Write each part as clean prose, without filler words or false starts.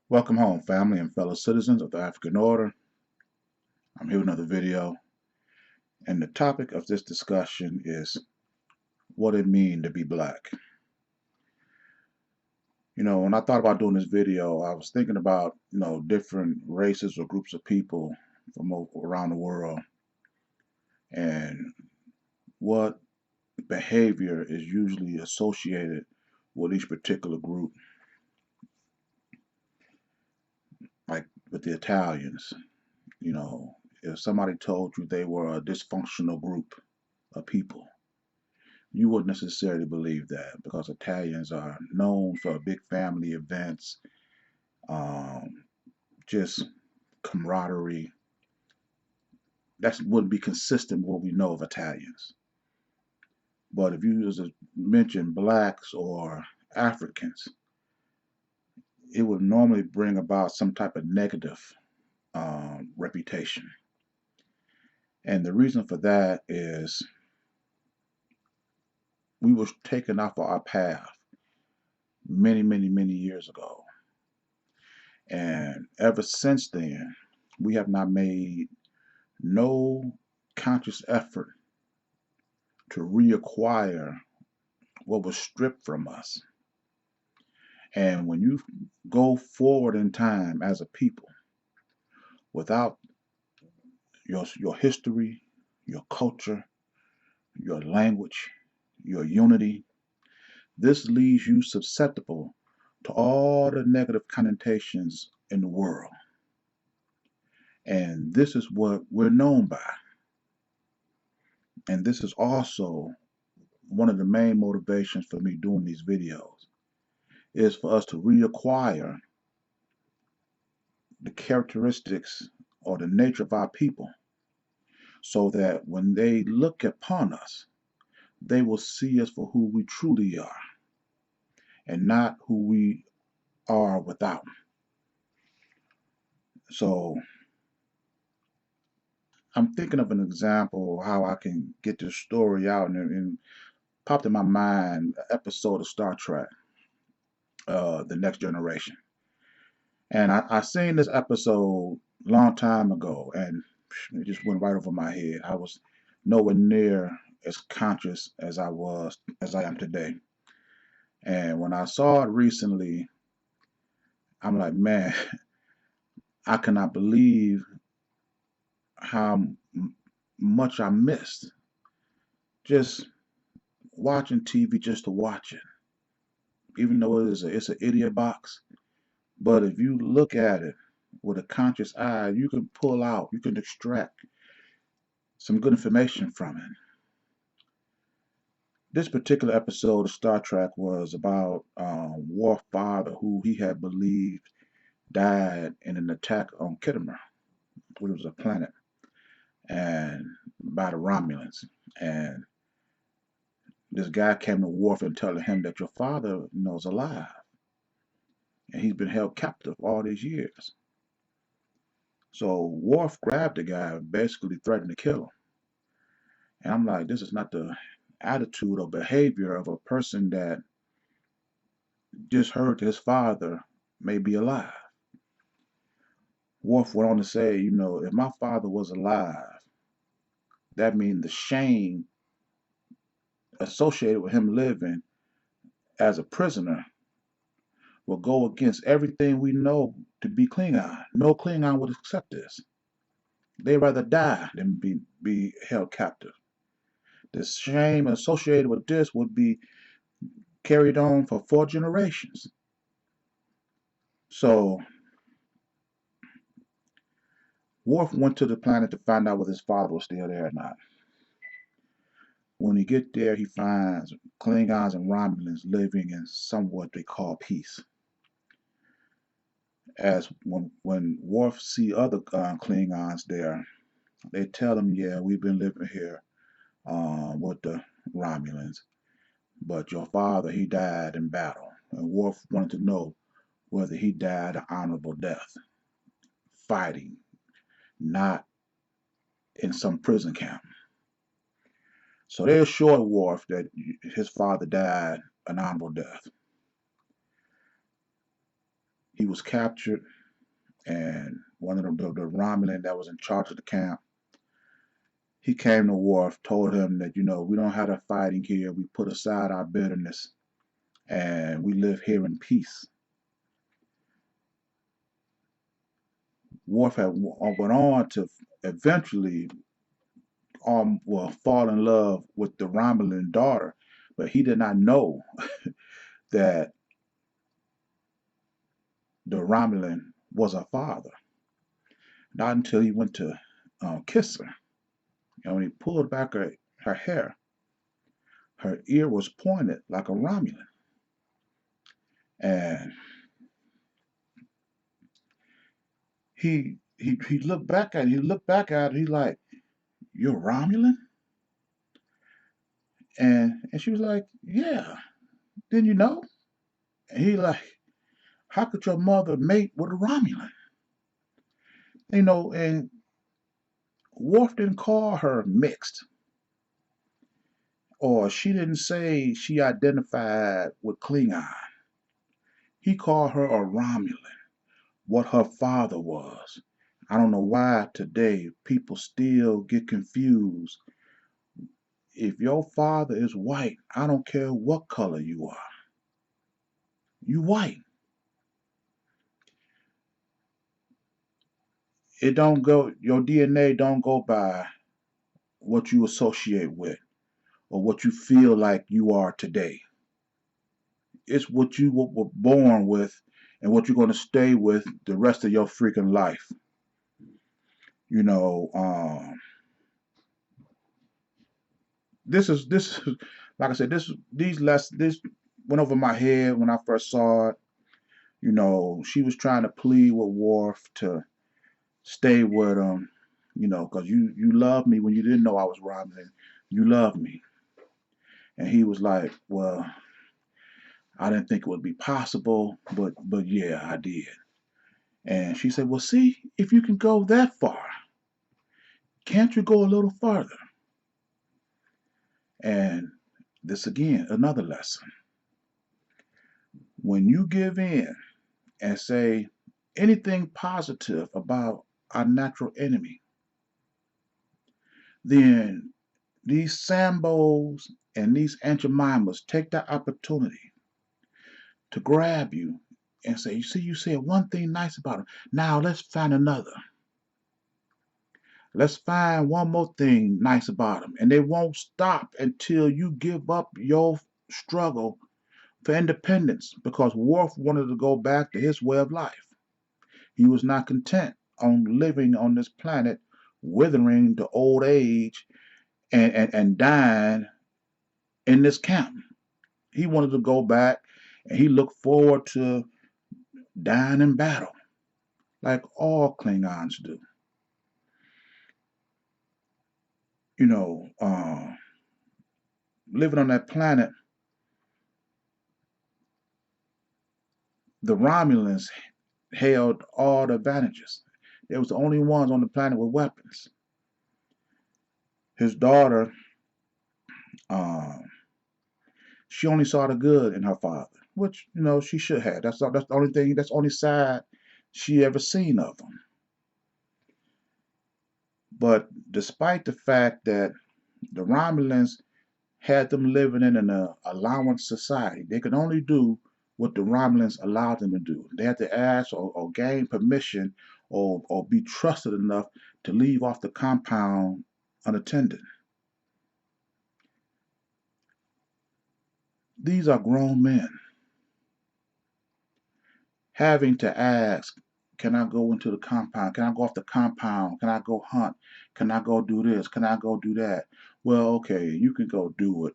Welcome home, family and fellow citizens of the African Order. I'm here with another video, and the topic of this discussion is what it means to be black. When I thought about doing this video, I was thinking about, different races or groups of people from around the world and what behavior is usually associated with each particular group. Like with the Italians, if somebody told you they were a dysfunctional group of people, you wouldn't necessarily believe that because Italians are known for big family events, um, just camaraderie. That wouldn't be consistent with what we know of Italians. But if you was to mention blacks or Africans, it would normally bring about some type of negative reputation. And the reason for that is we were taken off of our path many, many, many years ago. And ever since then, we have not made no conscious effort to reacquire what was stripped from us. And when you go forward in time as a people without your history, your culture, your language, your unity, this leaves you susceptible to all the negative connotations in the world. And this is what we're known by. And this is also one of the main motivations for me doing these videos is for us to reacquire the characteristics or the nature of our people so that when they look upon us, they will see us for who we truly are and not who we are without. So I'm thinking of an example how I can get this story out and popped in my mind an episode of Star Trek, The Next Generation. And I seen this episode a long time ago, and it just went right over my head. I was nowhere near as conscious as I am today. And when I saw it recently, I'm like, man, I cannot believe how much I missed just watching TV just to watch it. Even though it's an idiot box, but if you look at it with a conscious eye, you can pull out, you can extract some good information from it. This particular episode of Star Trek was about Worf's father, who he had believed died in an attack on Kittimer, which was a planet, and by the Romulans. And this guy came to Worf and telling him that your father, is alive, and he's been held captive all these years. So Worf grabbed the guy, and basically threatened to kill him. And I'm like, this is not the attitude or behavior of a person that just heard that his father may be alive. Worf went on to say, if my father was alive, that means the shame associated with him living as a prisoner will go against everything we know to be Klingon. No Klingon would accept this. They'd rather die than be held captive. The shame associated with this would be carried on for 4 generations. So Worf went to the planet to find out whether his father was still there or not. When he gets there, he finds Klingons and Romulans living in somewhat they call peace. As when Worf see other Klingons there, they tell him, "Yeah, we've been living here with the Romulans, but your father he died in battle." And Worf wanted to know whether he died an honorable death, fighting, not in some prison camp. So they assured Worf that his father died an honorable death. He was captured, and one of the Romulan that was in charge of the camp, he came to Worf, told him that, we don't have that fighting here. We put aside our bitterness and we live here in peace. Worf had went on to eventually fall in love with the Romulan daughter, but he did not know that the Romulan was her father. Not until he went to kiss her. And when he pulled back her hair, her ear was pointed like a Romulan. And he looked back at it. He looked back at it. He like, "You're Romulan?" And she was like, "Yeah. Didn't you know?" And he like, "How could your mother mate with a Romulan?" And Worf didn't call her mixed, or she didn't say she identified with Klingon. He called her a Romulan, what her father was. I don't know why today people still get confused. If your father is white, I don't care what color you are. You white. It don't go, your DNA don't go by what you associate with or what you feel like you are today. It's what you were born with and what you're going to stay with the rest of your freaking life. You know, this is like I said, this went over my head when I first saw it. She was trying to plead with Worf to stay with him, because you loved me when you didn't know I was Robin. You loved me. And he was like, "Well, I didn't think it would be possible, but yeah, I did." And she said, "Well, see, if you can go that far, can't you go a little farther?" And this again, another lesson. When you give in and say anything positive about our natural enemy, then these Sambos and these Aunt Jemimas take that opportunity to grab you and say, you said one thing nice about him. Now let's find another. Let's find one more thing nice about him. And they won't stop until you give up your struggle for independence, because Worf wanted to go back to his way of life. He was not content on living on this planet, withering to old age and dying in this camp. He wanted to go back, and he looked forward to dying in battle, like all Klingons do. You know, uh, Living on that planet, the Romulans held all the advantages. They was the only ones on the planet with weapons. His daughter, uh, she only saw the good in her father, which she should have. That's the only thing. That's the only side she ever seen of him. But despite the fact that the Romulans had them living in an allowance society, they could only do what the Romulans allowed them to do. They had to ask or gain permission or be trusted enough to leave off the compound unattended. These are grown men having to ask, can I go into the compound? Can I go off the compound? Can I go hunt? Can I go do this? Can I go do that? Well, okay, you can go do it,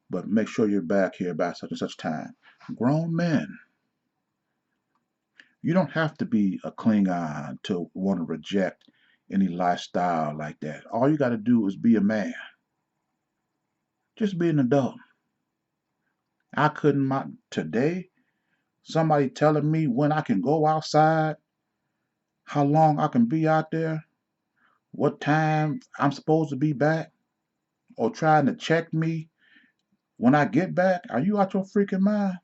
but make sure you're back here by such and such time. Grown men. You don't have to be a Klingon to want to reject any lifestyle like that. All you got to do is be a man. Just be an adult. I couldn't, today, somebody telling me when I can go outside, how long I can be out there, what time I'm supposed to be back, or trying to check me when I get back. Are you out your freaking mind?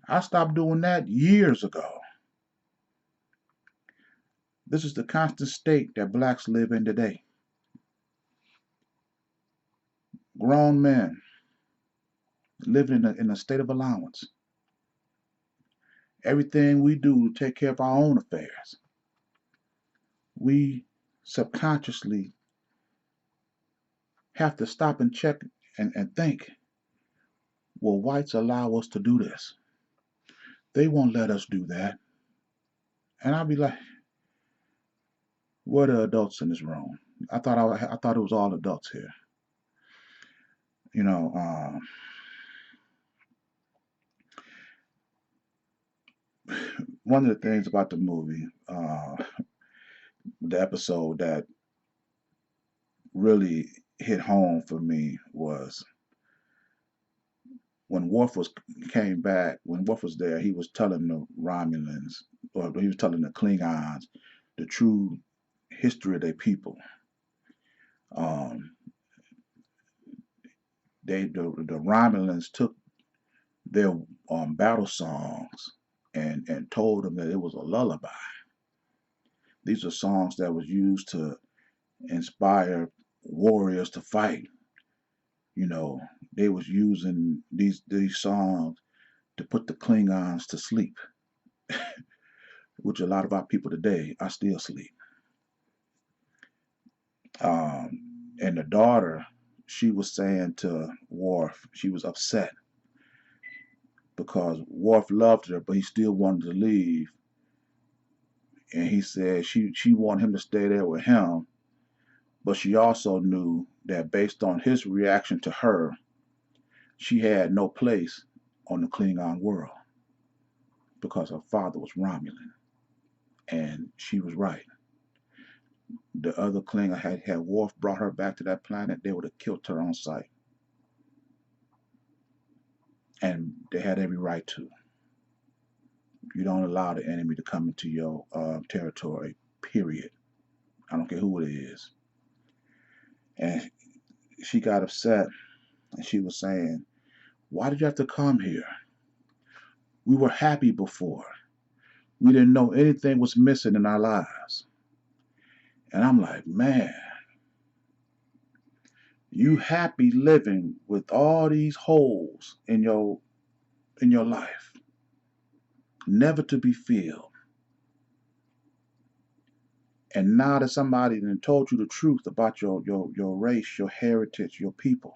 I stopped doing that years ago. This is the constant state that blacks live in today. Grown men living in a state of allowance. Everything we do to take care of our own affairs, we subconsciously have to stop and check and think, will whites allow us to do this? They won't let us do that. And I'll be like, where are the adults in this room? I thought it was all adults here. You know, one of the things about the movie, the episode that really hit home for me was when when Worf was there, he was telling the Romulans, or he was telling the Klingons, the true history of their people. Um, the Romulans took their battle songs and told them that it was a lullaby. These are songs that was used to inspire warriors to fight. You know, they was using these songs to put the Klingons to sleep, which a lot of our people today are still asleep. And the daughter, she was saying to Worf, she was upset because Worf loved her, but he still wanted to leave. And he said she wanted him to stay there with him, but she also knew that based on his reaction to her, she had no place on the Klingon world because her father was Romulan. And she was right. The other Klingon had Worf brought her back to that planet, they would have killed her on sight. And they had every right to. You don't allow the enemy to come into your territory, period. I don't care who it is. And she got upset and she was saying, why did you have to come here? We were happy before. We didn't know anything was missing in our lives. And I'm like, man, you happy living with all these holes in your life, never to be filled. And now that somebody then told you the truth about your race, your heritage, your people,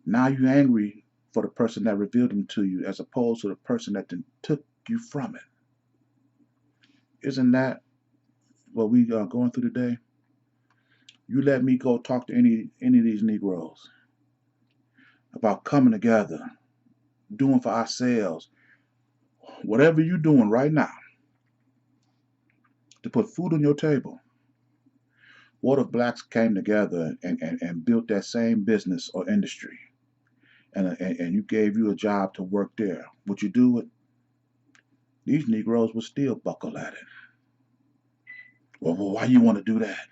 now you're angry for the person that revealed them to you as opposed to the person that then took you from it. Isn't that what we are going through today? You let me go talk to any of these Negroes about coming together, doing for ourselves, whatever you're doing right now to put food on your table. What if blacks came together and built that same business or industry and you gave you a job to work there? Would you do it? These Negroes would still buckle at it. Well, why you want to do that?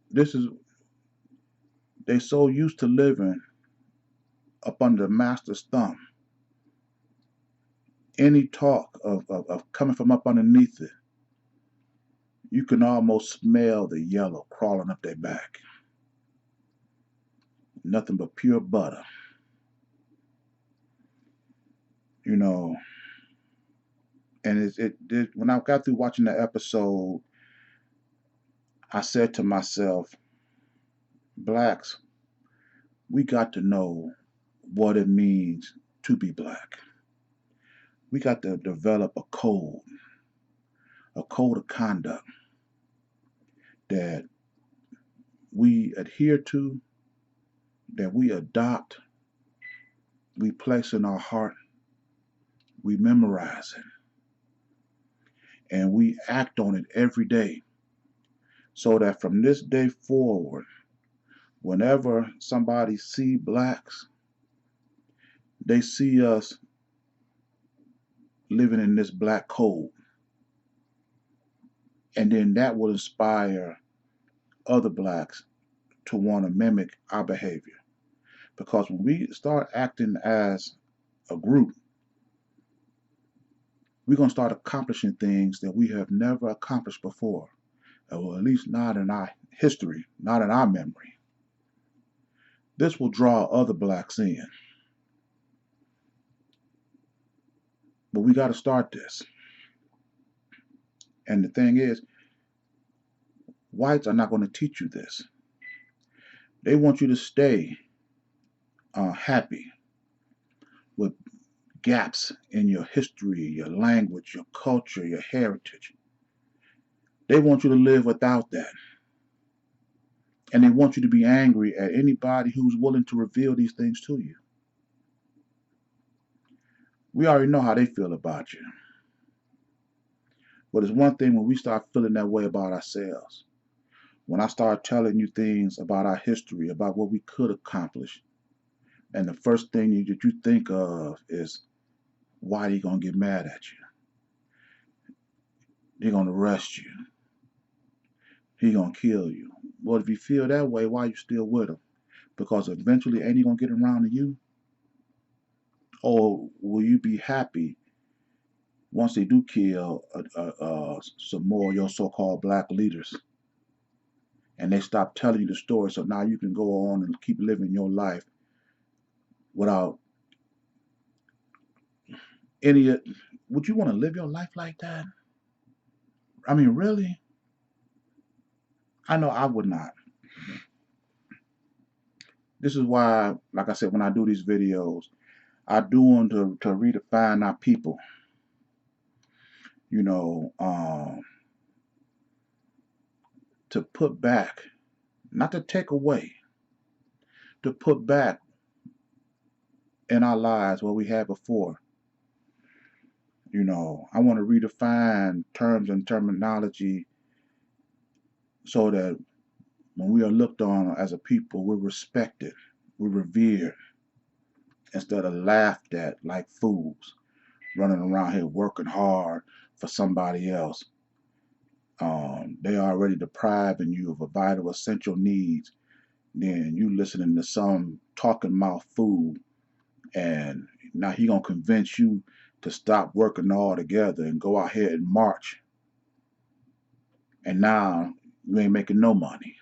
This is, they so used to living up under the master's thumb. Any talk of coming from up underneath it, you can almost smell the yellow crawling up their back. Nothing but pure butter. You know, and when I got through watching the episode, I said to myself, blacks, we got to know what it means to be black. We got to develop a code of conduct that we adhere to, that we adopt, we place in our heart, we memorize it, and we act on it every day so that from this day forward, whenever somebody see blacks, they see us living in this black code. And then that will inspire other blacks to want to mimic our behavior. Because when we start acting as a group, we're going to start accomplishing things that we have never accomplished before. Or at least not in our history, not in our memory. This will draw other blacks in. But we got to start this. And the thing is, whites are not going to teach you this. They want you to stay happy with gaps in your history, your language, your culture, your heritage. They want you to live without that. And they want you to be angry at anybody who's willing to reveal these things to you. We already know how they feel about you. But it's one thing when we start feeling that way about ourselves. When I start telling you things about our history, about what we could accomplish, and the first thing that you think of is, why they gonna get mad at you? They're gonna arrest you. He gonna kill you. Well, if you feel that way, why are you still with him? Because eventually ain't he gonna get around to you? Or will you be happy once they do kill some more of your so-called black leaders and they stop telling you the story, so now you can go on and keep living your life without any? Would you want to live your life like that? I mean, really? I know I would not. This is why, like I said, when I do these videos, I do them to redefine our people. You know, to put back, not to take away, to put back in our lives what we had before. You know, I want to redefine terms and terminology so that when we are looked on as a people, we're respected, we're revered, instead of laughed at like fools, running around here working hard for somebody else. They are already depriving you of a vital essential needs. Then you listening to some talking mouth fool, and now he gonna convince you to stop working all together and go out here and march. And now you ain't making no money.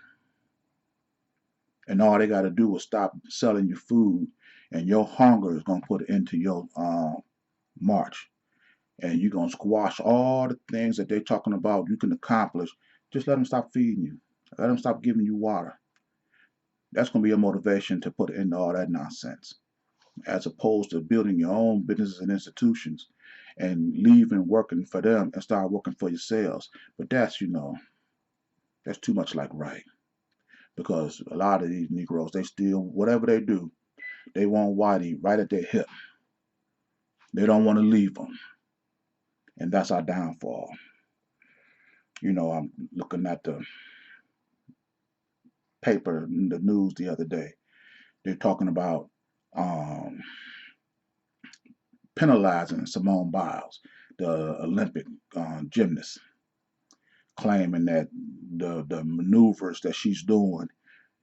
And all they got to do is stop selling you food, and your hunger is gonna put it into your march, and you're gonna squash all the things that they're talking about you can accomplish. Just let them stop feeding you. Let them stop giving you water. That's gonna be a motivation to put into all that nonsense, as opposed to building your own businesses and institutions and leaving working for them and start working for yourselves. But that's, that's too much like right. Because a lot of these Negroes, they still, whatever they do, they want whitey right at their hip. They don't want to leave them. And that's our downfall. I'm looking at the paper, the news the other day. They're talking about um, penalizing Simone Biles, the Olympic gymnast, claiming that the maneuvers that she's doing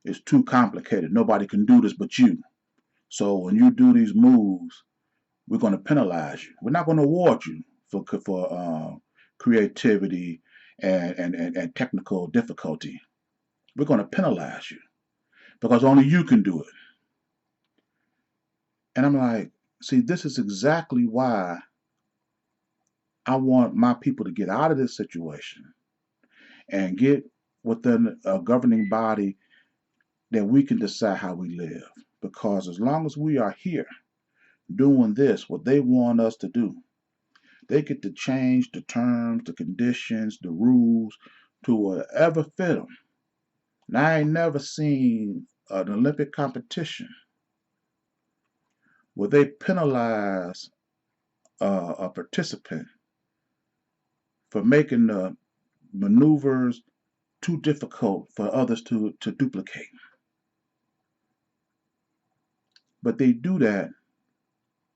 is too complicated. Nobody can do this but you. So when you do these moves, we're going to penalize you. We're not going to award you for creativity and technical difficulty. We're going to penalize you because only you can do it. And I'm like, see, this is exactly why I want my people to get out of this situation and get within a governing body that we can decide how we live. Because as long as we are here doing this, what they want us to do, they get to change the terms, the conditions, the rules to whatever fit them. Now, I ain't never seen an Olympic competition where they penalize a participant for making the maneuvers too difficult for others to duplicate. But they do that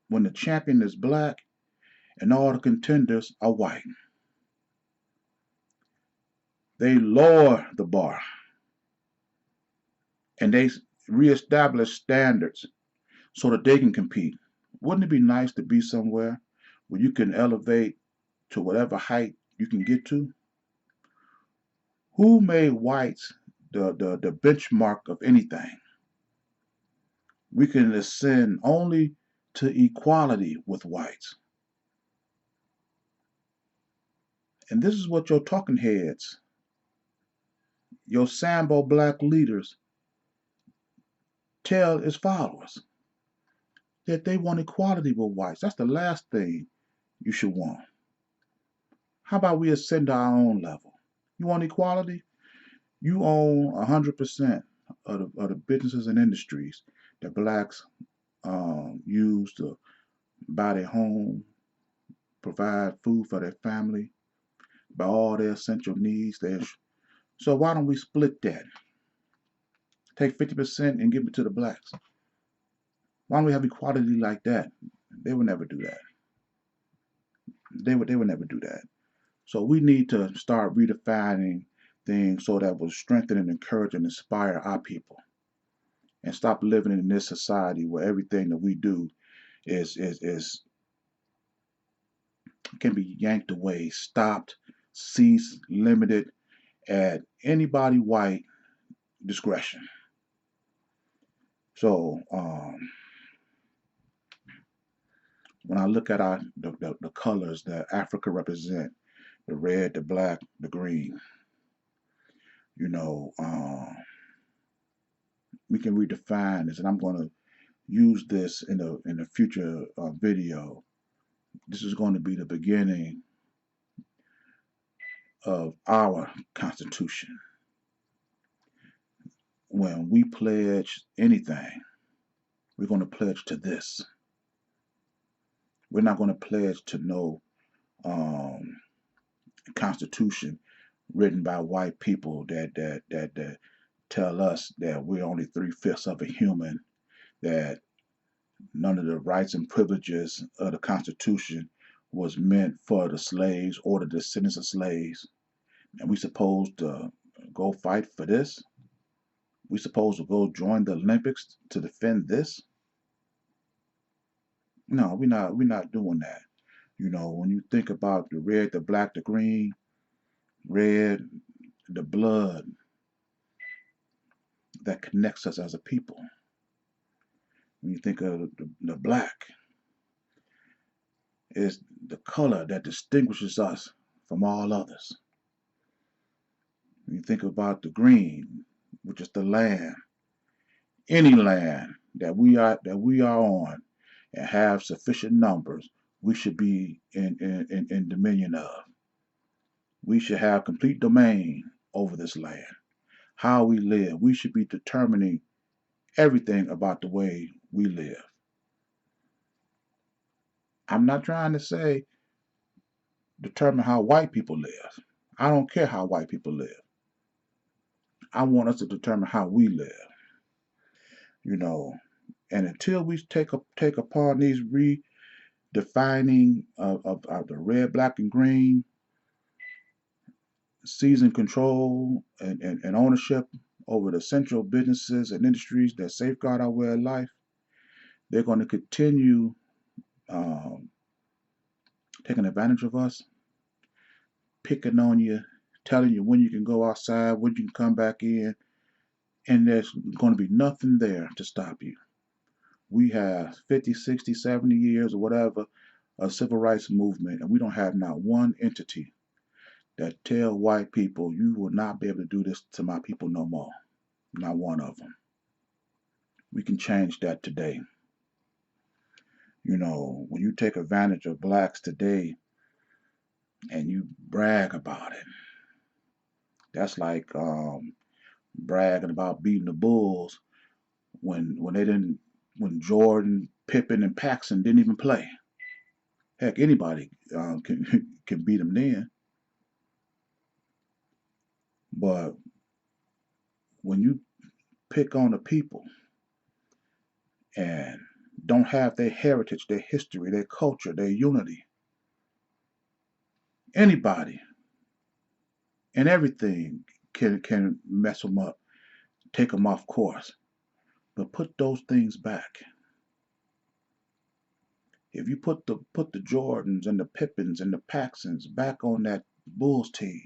when the champion is black and all the contenders are white. They lower the bar, and reestablish standards so that they can compete. Wouldn't it be nice to be somewhere where you can elevate to whatever height you can get to? Who made whites the benchmark of anything? We can ascend only to equality with whites. And this is what your talking heads, your Sambo black leaders, tell its followers that they want equality with whites. That's the last thing you should want. How about we ascend to our own level? You want equality? You own 100% of the businesses and industries that blacks use to buy their home, provide food for their family, buy all their essential needs. So why don't we split that? Take 50% and give it to the blacks. Why don't we have equality like that? They would never do that. They would never do that. So we need to start redefining things so that will strengthen and encourage and inspire our people, and stop living in this society where everything that we do is can be yanked away, stopped, ceased, limited at anybody white discretion. So when I look at the colors that Africa represent, the red, the black, the green, you know, we can redefine this, and I'm going to use this in a future video. This is going to be the beginning of our Constitution. When we pledge anything, we're going to pledge to this. We're not going to pledge to no um, Constitution written by white people that tell us that we're only 3/5 of a human, that none of the rights and privileges of the Constitution was meant for the slaves or the descendants of slaves. And we supposed to go fight for this? We supposed to go join the Olympics to defend this? No, we're not doing that. When you think about the red, the black, the green, red, the blood that connects us as a people. When you think of the black, is the color that distinguishes us from all others. When you think about the green, which is the land, any land that we are on and have sufficient numbers, we should be in dominion of. We should have complete domain over this land. How we live, we should be determining everything about the way we live. I'm not trying to say determine how white people live. I don't care how white people live. I want us to determine how we live. You know, and until we take upon these redefining of the red, black, and green, seizing control and ownership over the central businesses and industries that safeguard our way of life, they're going to continue um, taking advantage of us, picking on you, telling you when you can go outside, when you can come back in, and there's going to be nothing there to stop you. We have 50, 60, 70 years or whatever of civil rights movement, and we don't have not one entity that tell white people, you will not be able to do this to my people no more. Not one of them. We can change that today. When you take advantage of blacks today and you brag about it, that's like bragging about beating the Bulls when they didn't, when Jordan, Pippen, and Paxson didn't even play. Heck, anybody can beat them then. But when you pick on the people and don't have their heritage, their history, their culture, their unity, anybody and everything can mess them up, take them off course. But put those things back. If you put the Jordans and the Pippins and the Paxsons back on that Bulls team,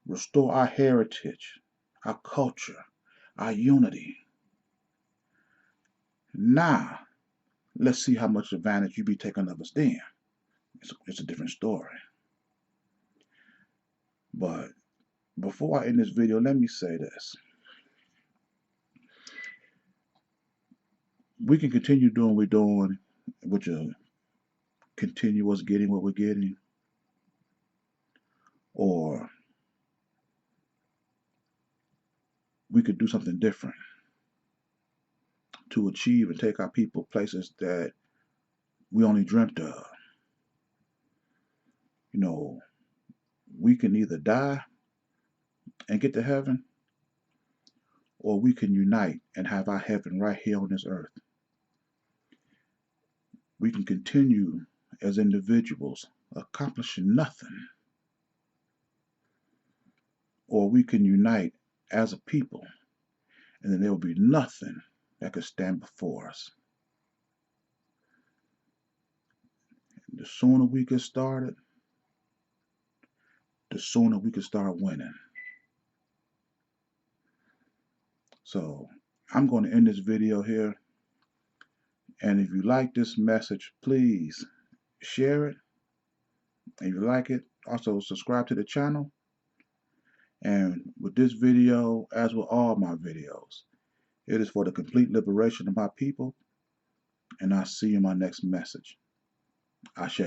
restore our heritage, our culture, our unity. Now, let's see how much advantage you be taking of us then. It's a different story. But before I end this video, let me say this. We can continue doing what we're doing, which will continue us getting what we're getting, or we could do something different to achieve and take our people places that we only dreamt of. You know, we can either die and get to heaven, or we can unite and have our heaven right here on this earth. We can continue as individuals accomplishing nothing, or we can unite as a people, and then there will be nothing that could stand before us. And the sooner we get started, the sooner we can start winning. So I'm going to end this video here. And if you like this message, please share it. If you like it, also subscribe to the channel. And with this video, as with all my videos, it is for the complete liberation of my people. And I'll see you in my next message. Ashe.